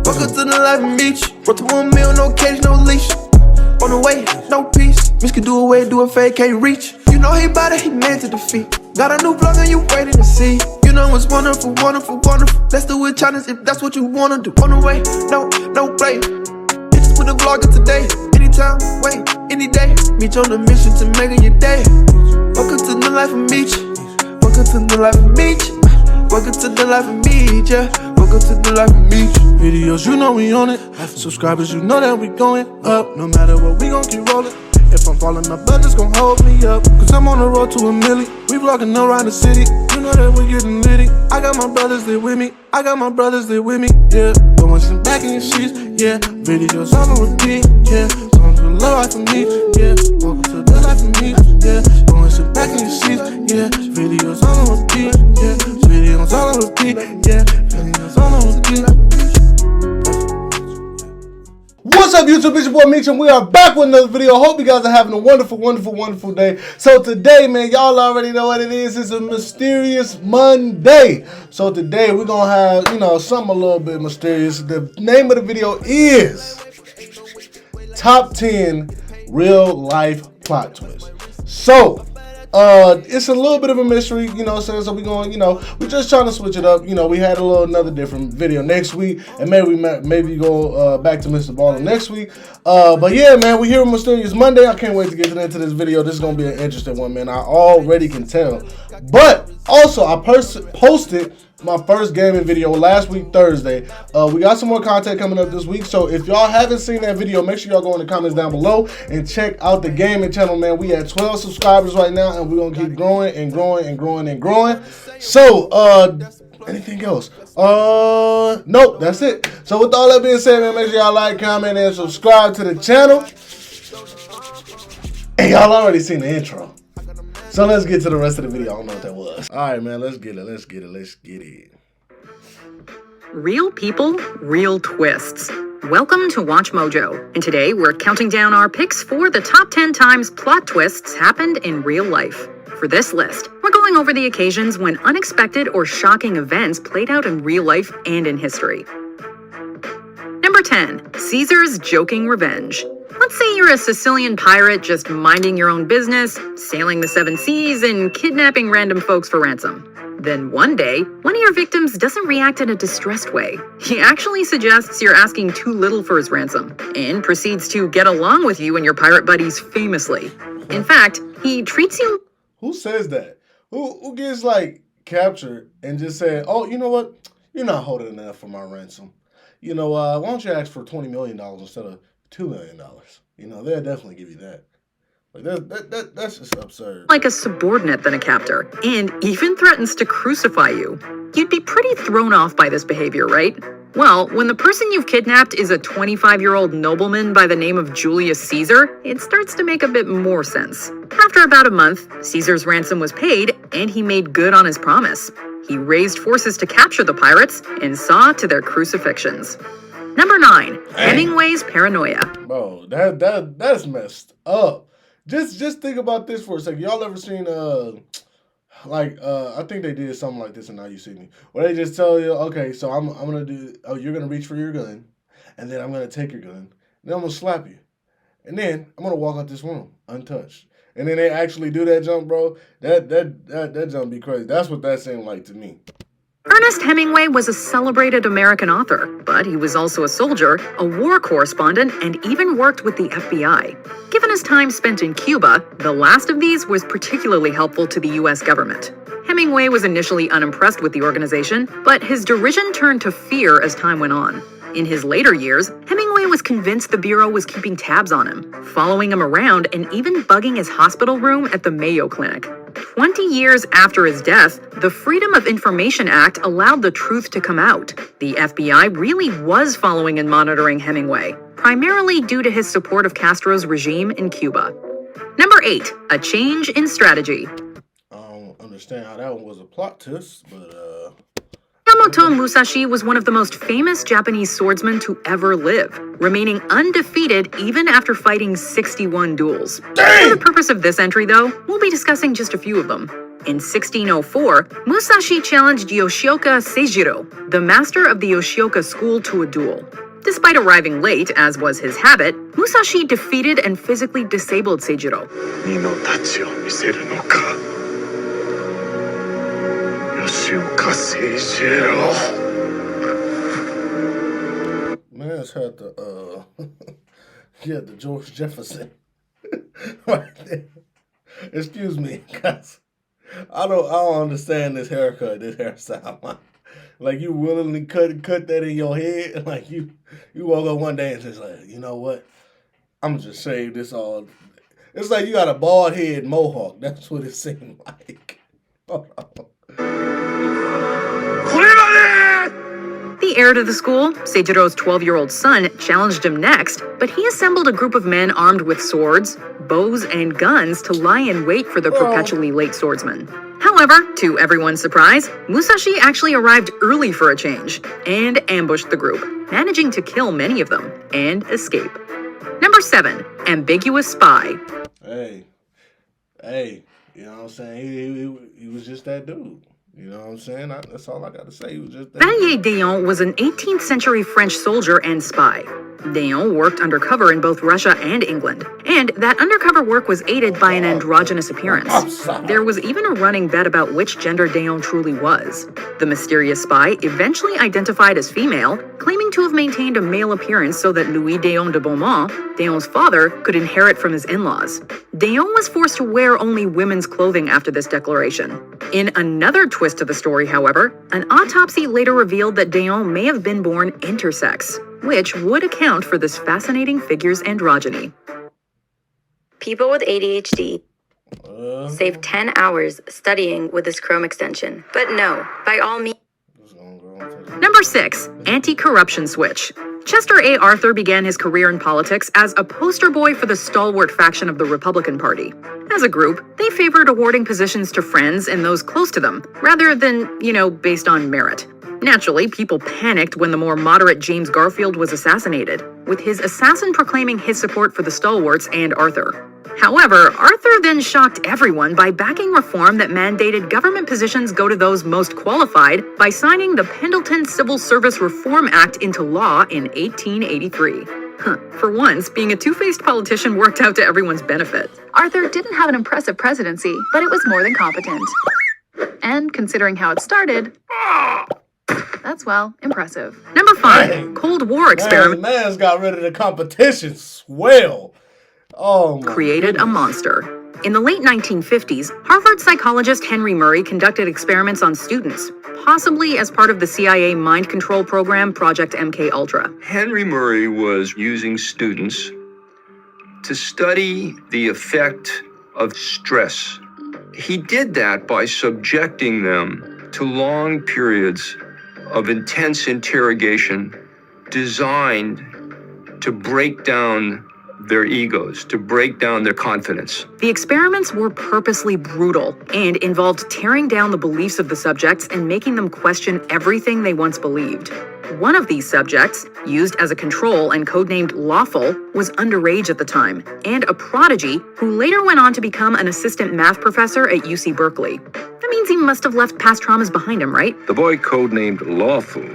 Welcome to the life of beach. Brought to 1 meal, no cage, no leash. On the way, no peace. Miss can do away, do a fake, can't reach. You know he bout it, he meant to defeat. Got a new vlog and you waiting to see. You know it's wonderful, wonderful, wonderful. Let's do it challenge if that's what you wanna do. On the way, no play. Hit us with a vlog of today. Anytime, wait, any day. Meet you on a mission to make it your day. Welcome to the life of beach. Welcome to the life of beach. Welcome to the life of beach, yeah. Welcome to the life of beach. Videos, you know we on it. Subscribers, you know that we going up. No matter what, we gon' keep rolling. If I'm falling, my budget's gon' hold me up. Cause I'm on the road to a milli. We vlogging around the city. You know that we getting litty. I got my brothers there with me. I got my brothers there with me, yeah. Going some back in your sheets, yeah. Videos all on repeat, yeah. Going to the life of me, yeah. Welcome to the life of me, yeah. Going some back in your sheets, yeah. Videos all on repeat, yeah. Videos all on repeat, yeah. Videos all on repeat. What's up, YouTube? It's your boy Meech, and we are back with another video. Hope you guys are having a wonderful, wonderful, wonderful day. So today, man, y'all already know what it is. It's a mysterious Monday. So today we're gonna have, you know, something a little bit mysterious. The name of the video is Top 10 Real Life Plot Twists. So it's a little bit of a mystery, you know what I'm saying? So we're going, you know, we're just trying to switch it up. You know, we had another different video next week, and maybe go back to Mr. Baller next week. But yeah, man, we here on Mysterious Monday. I can't wait to get into this video. This is gonna be an interesting one, man. I already can tell. But also, I posted my first gaming video last week, Thursday. We got some more content coming up this week, so if y'all haven't seen that video, make sure y'all go in the comments down below and check out the gaming channel, man. We at 12 subscribers right now, and we're gonna keep growing and growing and growing and growing. So anything else? Nope, that's it. So with all that being said, man, make sure y'all like, comment, and subscribe to the channel. And y'all already seen the intro, so let's get to the rest of the video. I don't know what that was. All right, man, let's get it. Real people, real twists. Welcome to Watch Mojo, and today we're counting down our picks for the top 10 times plot twists happened in real life. For this list, we're going over the occasions when unexpected or shocking events played out in real life and in history. Number 10, Caesar's joking revenge. Let's say you're a Sicilian pirate just minding your own business, sailing the 7 seas, and kidnapping random folks for ransom. Then one day, one of your victims doesn't react in a distressed way. He actually suggests you're asking too little for his ransom, and proceeds to get along with you and your pirate buddies famously. In fact, he treats you... Who says that? Who gets, like, captured and just said, oh, you know what? You're not holding enough for my ransom. You know, why don't you ask for $20 million instead of $2 million? You know, they'll definitely give you that. Like, that's just absurd. Like a subordinate than a captor, and even threatens to crucify you. You'd be pretty thrown off by this behavior, right? Well, when the person you've kidnapped is a 25-year-old nobleman by the name of Julius Caesar, it starts to make a bit more sense. After about a month, Caesar's ransom was paid, and he made good on his promise. He raised forces to capture the pirates and saw to their crucifixions. Number 9, Hemingway's Paranoia. Bro, that's messed up. Just think about this for a second. Y'all ever seen I think they did something like this in Now You See Me, where they just tell you, okay, so I'm gonna do, oh, you're gonna reach for your gun, and then I'm gonna take your gun, and then I'm gonna slap you, and then I'm gonna walk out this room untouched, and then they actually do that jump, bro. That jump be crazy. That's what that seemed like to me. Ernest Hemingway was a celebrated American author, but he was also a soldier, a war correspondent, and even worked with the FBI. Given his time spent in Cuba, the last of these was particularly helpful to the U.S. government. Hemingway was initially unimpressed with the organization, but his derision turned to fear as time went on. In his later years, Hemingway was convinced the Bureau was keeping tabs on him, following him around and even bugging his hospital room at the Mayo Clinic. 20 years after his death, the Freedom of Information Act allowed the truth to come out. The FBI really was following and monitoring Hemingway, primarily due to his support of Castro's regime in Cuba. Number 8, a change in strategy. I don't understand how that one was a plot twist, but Yamato Musashi was one of the most famous Japanese swordsmen to ever live, remaining undefeated even after fighting 61 duels. For the purpose of this entry, though, we'll be discussing just a few of them. In 1604, Musashi challenged Yoshioka Seijiro, the master of the Yoshioka school, to a duel. Despite arriving late, as was his habit, Musashi defeated and physically disabled Seijiro. Man's had the yeah, the George Jefferson right there. Excuse me, guys. I don't understand this haircut, this hairstyle. Like you willingly cut that in your head. Like you woke up one day and just like, you know what? I'm gonna just shave this all. It's like you got a bald head mohawk. That's what it seemed like. Hold on. The heir to the school, Seijiro's 12-year-old son, challenged him next, but he assembled a group of men armed with swords, bows, and guns to lie in wait for the perpetually late swordsman. However, to everyone's surprise, Musashi actually arrived early for a change and ambushed the group, managing to kill many of them and escape. Number 7, ambiguous spy. Hey, you know what I'm saying? He was just that dude. You know what I'm saying? That's all I got to say. He was just that Vallier d'Eon was an 18th century French soldier and spy. D'Eon worked undercover in both Russia and England, and that undercover work was aided by an androgynous appearance. There was even a running bet about which gender D'Eon truly was. The mysterious spy eventually identified as female, claiming to have maintained a male appearance so that Louis d'Eon de Beaumont, D'Eon's father, could inherit from his in-laws. D'Eon was forced to wear only women's clothing after this declaration. In another twist to the story, however, an autopsy later revealed that D'Eon may have been born intersex, which would account for this fascinating figure's androgyny. People with ADHD save 10 hours studying with this Chrome extension. But no, by all means. Number 6, anti-corruption switch. Chester A. Arthur began his career in politics as a poster boy for the stalwart faction of the Republican Party. As a group, they favored awarding positions to friends and those close to them, rather than, based on merit. Naturally, people panicked when the more moderate James Garfield was assassinated, with his assassin proclaiming his support for the stalwarts and Arthur. However, Arthur then shocked everyone by backing reform that mandated government positions go to those most qualified by signing the Pendleton Civil Service Reform Act into law in 1883. For once, being a two-faced politician worked out to everyone's benefit. Arthur didn't have an impressive presidency, but it was more than competent. And considering how it started, that's, impressive. Number 5, Cold War experiment. Man's got rid of the competition. Swell. Oh, created a monster. In the late 1950s, Harvard psychologist Henry Murray conducted experiments on students, possibly as part of the CIA mind control program Project MKUltra. Henry Murray was using students to study the effect of stress. He did that by subjecting them to long periods of intense interrogation designed to break down their egos, to break down their confidence. The experiments were purposely brutal and involved tearing down the beliefs of the subjects and making them question everything they once believed. One of these subjects, used as a control and codenamed Lawful, was underage at the time, and a prodigy who later went on to become an assistant math professor at UC Berkeley. That means he must have left past traumas behind him, right? The boy codenamed Lawful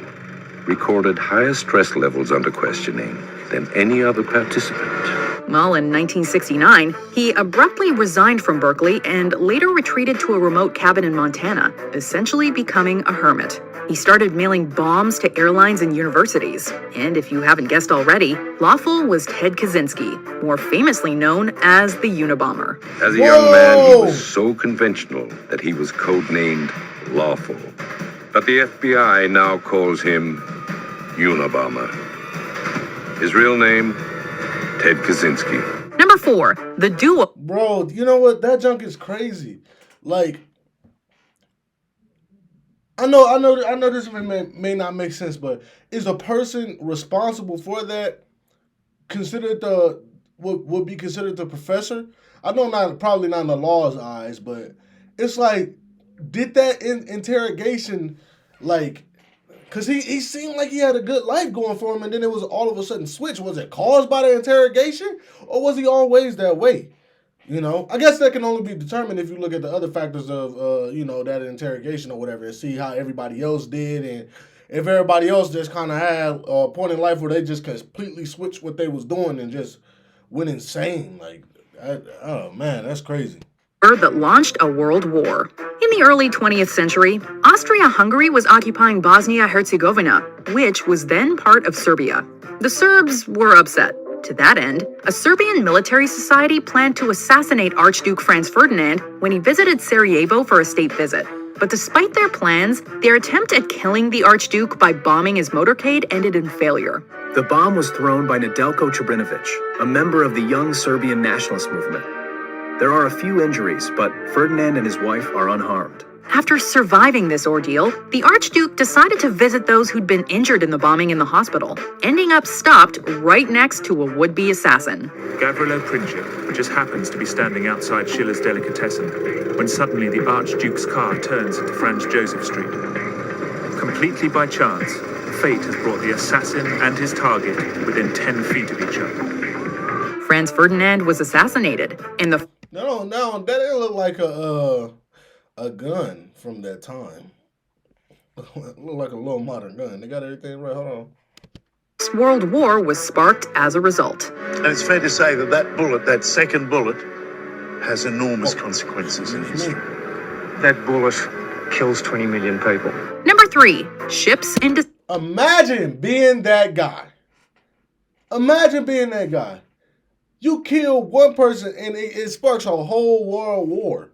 recorded higher stress levels under questioning than any other participant. Well, in 1969, he abruptly resigned from Berkeley and later retreated to a remote cabin in Montana, essentially becoming a hermit. He started mailing bombs to airlines and universities. And if you haven't guessed already, Lawful was Ted Kaczynski, more famously known as the Unabomber. As a young man, he was so conventional that he was codenamed Lawful. But the FBI now calls him Unabomber. His real name, Ted Kaczynski. Number 4, the duo. Bro, you know what? That junk is crazy. Like, I know this may not make sense, but is a person responsible for that considered would be considered the professor? I know probably not in the law's eyes, but it's like, did that interrogation, like, because he seemed like he had a good life going for him, and then it was all of a sudden switch. Was it caused by the interrogation, or was he always that way? You know, I guess that can only be determined if you look at the other factors of, you know, that interrogation or whatever and see how everybody else did. And if everybody else just kind of had a point in life where they just completely switched what they was doing and just went insane. Like, oh, man, that's crazy. That launched a world war. In the early 20th century, Austria-Hungary was occupying Bosnia-Herzegovina, which was then part of Serbia. The Serbs were upset. To that end, a Serbian military society planned to assassinate Archduke Franz Ferdinand when he visited Sarajevo for a state visit. But despite their plans, their attempt at killing the Archduke by bombing his motorcade ended in failure. The bomb was thrown by Nedeljko Čobrinović, a member of the young Serbian nationalist movement. There are a few injuries, but Ferdinand and his wife are unharmed. After surviving this ordeal, the Archduke decided to visit those who'd been injured in the bombing in the hospital, ending up stopped right next to a would-be assassin. Gavrilo Princip just happens to be standing outside Schiller's Delicatessen when suddenly the Archduke's car turns into Franz Joseph Street. Completely by chance, fate has brought the assassin and his target within 10 feet of each other. Franz Ferdinand was assassinated, and the... No, that didn't look like a gun from that time. Look like a little modern gun. They got everything right. Hold on. First World War was sparked as a result. And it's fair to say that that bullet, that second bullet, has enormous consequences in history. That bullet kills 20 million people. Number 3, ships into... Imagine being that guy. Imagine being that guy. You kill one person and it sparks a whole world war.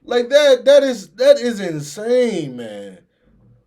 Like that is insane, man.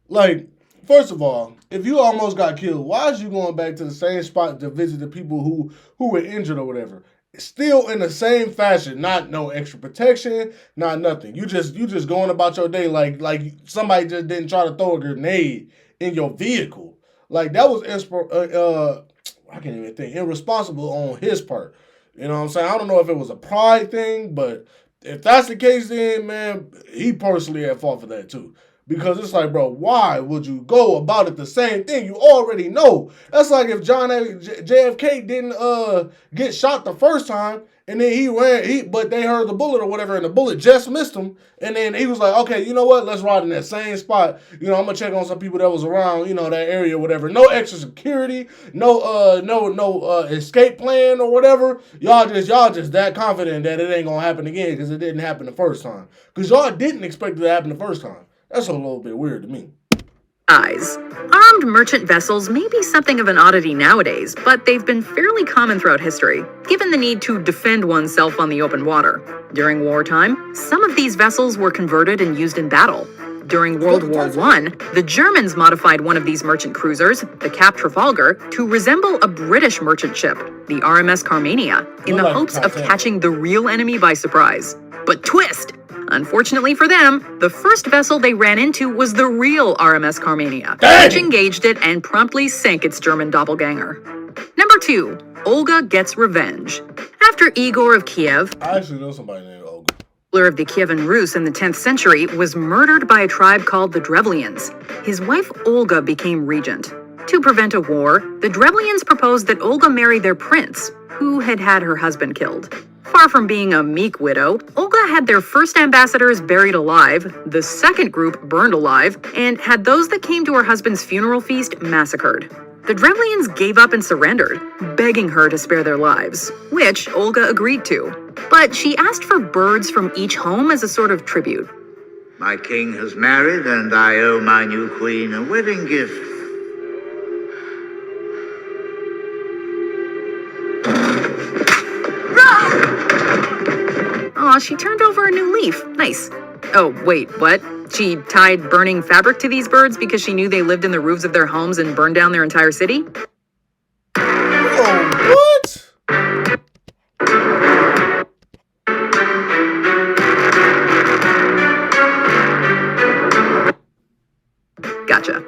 Like, first of all, if you almost got killed, why is you going back to the same spot to visit the people who were injured or whatever? Still in the same fashion, not no extra protection, not nothing. You just going about your day like somebody just didn't try to throw a grenade in your vehicle. Like that was I can't even think, irresponsible on his part. You know what I'm saying? I don't know if it was a pride thing, but if that's the case, then, man, he personally at fault for that, too. Because it's like, bro, why would you go about it the same thing? You already know. That's like if JFK didn't get shot the first time, and then but they heard the bullet or whatever, and the bullet just missed him, and then he was like, okay, you know what? Let's ride in that same spot. You know, I'm gonna check on some people that was around, you know, that area or whatever. No extra security, no escape plan or whatever. Y'all just that confident that it ain't gonna happen again because it didn't happen the first time. Because y'all didn't expect it to happen the first time. That's a little bit weird to me. Armed merchant vessels may be something of an oddity nowadays, but they've been fairly common throughout history, given the need to defend oneself on the open water. During wartime, some of these vessels were converted and used in battle. During World War I, the Germans modified one of these merchant cruisers, the Cap Trafalgar, to resemble a British merchant ship, the RMS Carmania, in the hopes of catching the real enemy by surprise. But twist! Unfortunately for them, the first vessel they ran into was the real RMS Carmania, which engaged it and promptly sank its German doppelganger. Number 2, Olga gets revenge. After Igor of Kiev, I actually know somebody named Olga, ruler of the Kievan Rus in the 10th century, was murdered by a tribe called the Drevlians. His wife Olga became regent. To prevent a war, the Drevlians proposed that Olga marry their prince, who had had her husband killed. Far from being a meek widow, Olga had their first ambassadors buried alive, the second group burned alive, and had those that came to her husband's funeral feast massacred. The Drevlians gave up and surrendered, begging her to spare their lives, which Olga agreed to. But she asked for birds from each home as a sort of tribute. My king has married, and I owe my new queen a wedding gift. Aw, she turned over a new leaf. Nice. Oh, wait, what? She tied burning fabric to these birds because she knew they lived in the roofs of their homes and burned down their entire city? Oh, what? Gotcha.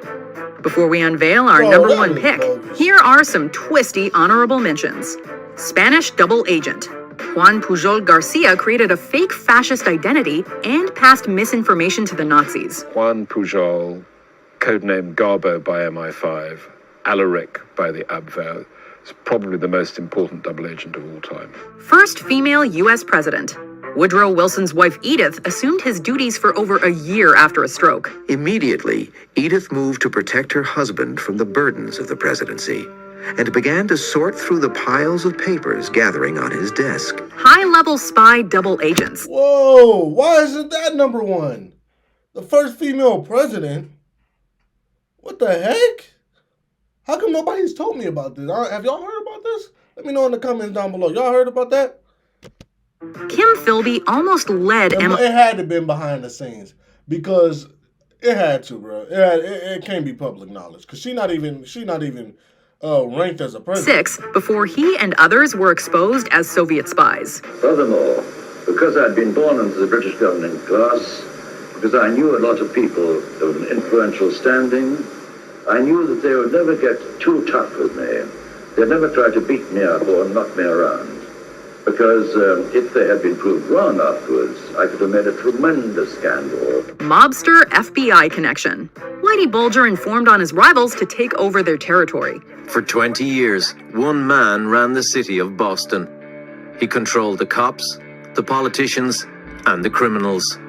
Before we unveil our number 1 pick, here are some twisty honorable mentions. Spanish double agent. Juan Pujol Garcia created a fake fascist identity and passed misinformation to the Nazis. Juan Pujol, codenamed Garbo by MI5, Alaric by the Abwehr, is probably the most important double agent of all time. First female U.S. president. Woodrow Wilson's wife Edith assumed his duties for over a year after a stroke. Immediately, Edith moved to protect her husband from the burdens of the presidency and began to sort through the piles of papers gathering on his desk. High-level spy double agents. Whoa, why isn't that number one? The first female president? What the heck? How come nobody's told me about this? Have y'all heard about this? Let me know in the comments down below. Y'all heard about that? Kim Philby almost led It had to have been behind the scenes because it had to, bro. It can't be public knowledge because she's not even ranked as a president. 6 before he and others were exposed as Soviet spies. Furthermore, because I'd been born into the British governing class, because I knew a lot of people of an influential standing, I knew that they would never get too tough with me. They'd never try to beat me up or knock me around. Because if they had been proved wrong afterwards, I could have made a tremendous scandal. Mobster FBI connection. Whitey Bulger informed on his rivals to take over their territory. For 20 years, one man ran the city of Boston. He controlled the cops, the politicians, and the criminals.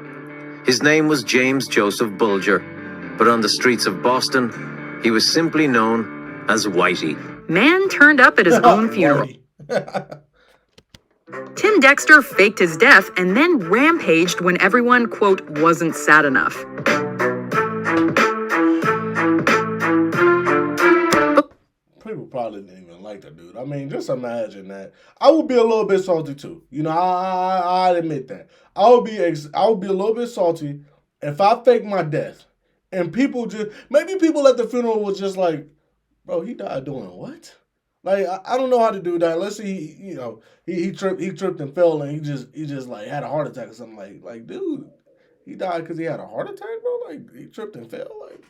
His name was James Joseph Bulger, but on the streets of Boston, he was simply known as Whitey. Man turned up at his own funeral. Tim Dexter faked his death and then rampaged when everyone, quote, wasn't sad enough. People probably didn't even like the dude. I mean, just imagine that. I would be a little bit salty too. You know, I admit that. I would be a little bit salty if I faked my death and maybe people at the funeral was just like, bro, he died doing what? Like, I don't know how to do that. Let's see, he tripped and fell and he just like had a heart attack or something. Like, dude, he died because he had a heart attack, bro? Like, he tripped and fell? Like,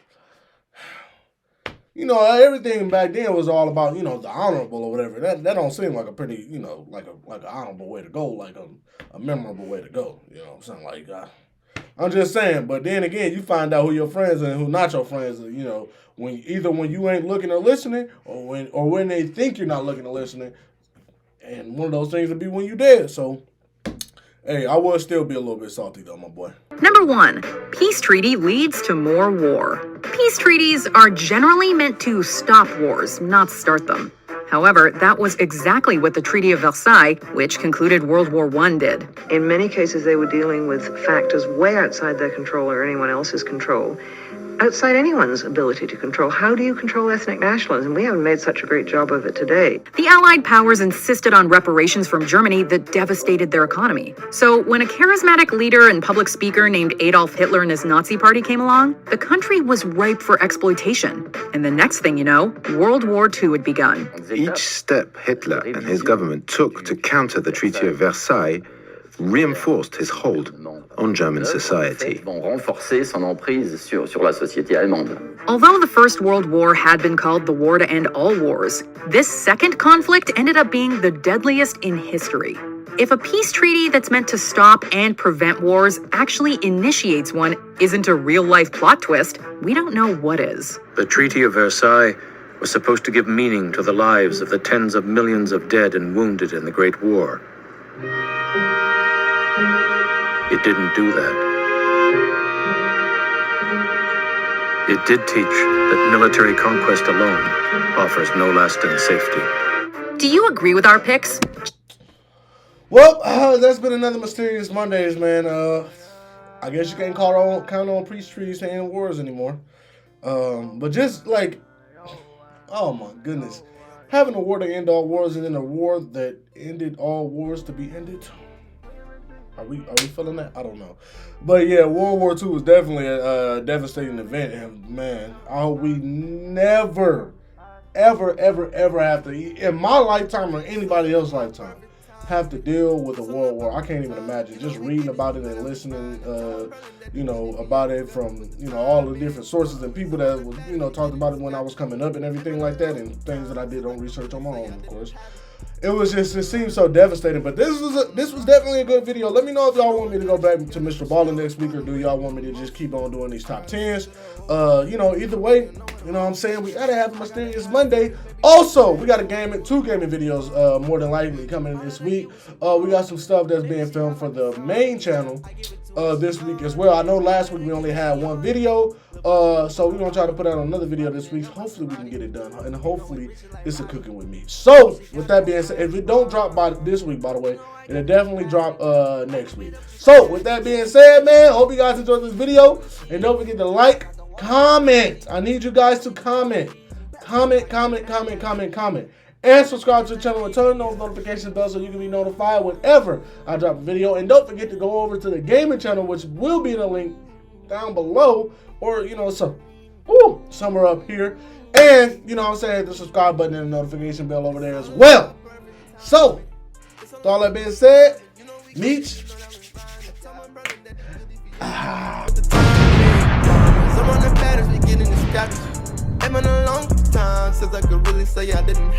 everything back then was all about, the honorable or whatever. That don't seem like a pretty, like an honorable way to go, like a memorable way to go. You know what I'm saying? Like, I'm just saying. But then again, you find out who your friends are and who not your friends are, when you ain't looking or listening, or when they think you're not looking or listening, and one of those things would be when you dead. So, hey, I would still be a little bit salty though, my boy. Number 1, peace treaty leads to more war. Peace treaties are generally meant to stop wars, not start them. However, that was exactly what the Treaty of Versailles, which concluded World War I, did. In many cases, they were dealing with factors way outside their control or anyone else's control. Outside anyone's ability to control. How do you control ethnic nationalism? We haven't made such a great job of it today. The Allied powers insisted on reparations from Germany that devastated their economy. So when a charismatic leader and public speaker named Adolf Hitler and his Nazi party came along, the country was ripe for exploitation. And the next thing you know, World War II had begun. Each step Hitler and his government took to counter the Treaty of Versailles reinforced his hold on German society. Although the First World War had been called the war to end all wars, this second conflict ended up being the deadliest in history. If a peace treaty that's meant to stop and prevent wars actually initiates one isn't a real-life plot twist, we don't know what is. The Treaty of Versailles was supposed to give meaning to the lives of the tens of millions of dead and wounded in the Great War. It didn't do that. It did teach that military conquest alone offers no lasting safety. Do you agree with our picks? Well, that's been another Mysterious Mondays, man. I guess you can't count on peace treaties to end wars anymore. But just like, oh my goodness, having a war to end all wars and then a war that ended all wars to be ended. Are we feeling that? I don't know. But yeah, World War II was definitely a devastating event. And man, I hope we never, ever, ever, ever have to, in my lifetime or anybody else's lifetime, have to deal with a world war. I can't even imagine. Just reading about it and listening, about it from, all the different sources and people that, talked about it when I was coming up and everything like that, and things that I did on research on my own, of course. it seemed so devastating. But this was definitely a good video. Let me know if y'all want me to go back to Mr. Baller next week, or do y'all want me to just keep on doing these top 10s? You know, either way, you know what I'm saying, we gotta have a Mysterious Monday. Also, we got two gaming videos more than likely coming this week. We got some stuff that's being filmed for the main channel this week as well. I know last week we only had one video, so we're gonna try to put out another video this week. Hopefully we can get it done, and hopefully it's a cooking with me. So with that being said, if it don't drop by this week, by the way, it'll definitely drop next week. So with that being said, man, hope you guys enjoyed this video, and don't forget to like, comment. I need you guys to comment, and subscribe to the channel and turn on those notification bells so you can be notified whenever I drop a video. And don't forget to go over to the gaming channel, which will be in the link down below, or you know, somewhere up here. And you know what I'm saying, the subscribe button and the notification bell over there as well. So with all that being said, Meech. Been a long time since I could really say I didn't